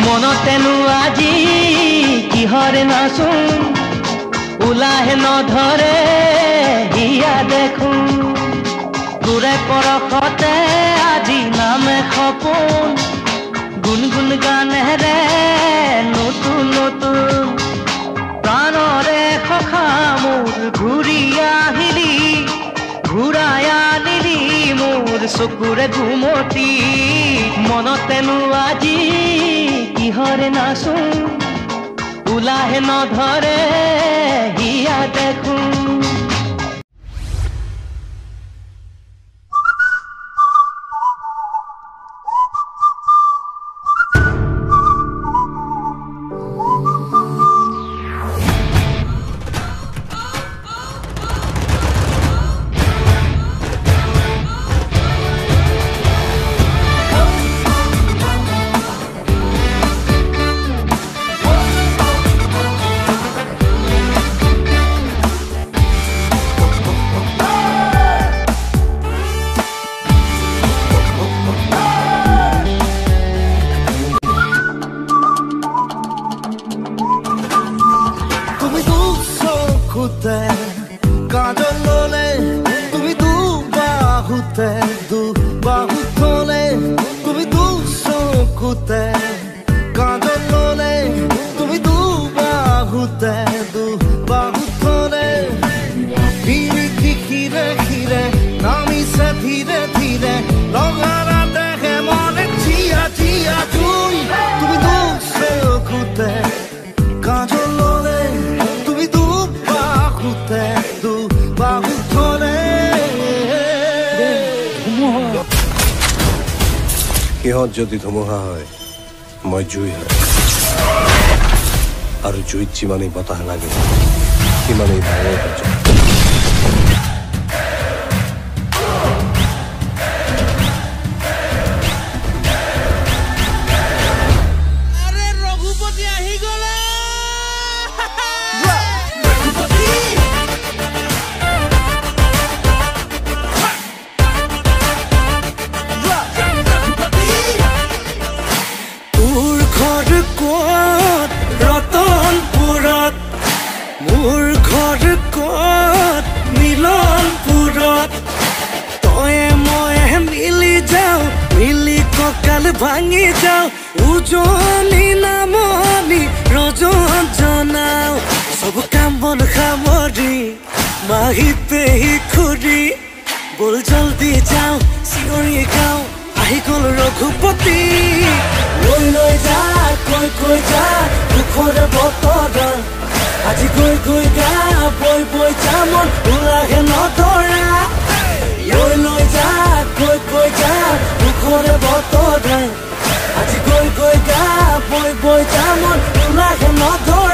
মনতেনো আজি কিহৰে নাচুন ওলাহে নধৰে হিয়া দেখুন তোৰে পৰশতে আজি নামে সপোন গুনগুন গানেৰে নতুন নতুন প্ৰাণৰে সখা মোৰ ঘূৰি আহিলি ঘূৰাই আনিলি মোৰ চকুৰে ঘুমতি মনতেনো আজি কিহৰে নাচুন ওলাহে নধৰে হিয়া দেখুন সিহঁত যদি ধুমুহা হয় মই জুই হয় আৰু জুইত যিমানেই বতাহ লাগে সিমানেই ডাঙৰ হৈ যায় ভাঙি যাও উজনি নামনি ৰজন জনাও সব কাম বন সামৰি মাহি পেহি খুৰি বল জলদি যাও চিঞৰি গাও আহি গল ৰঘুপতি লৈ যা কৈ যা দুখৰে বতৰা আজি গৈ গা বৈ যা মন ওলাহে নধৰা লৈ যা কৈ যা দুখৰে বতৰা আজি গৈ গা বৈ যা মন ওলাহে নধৰা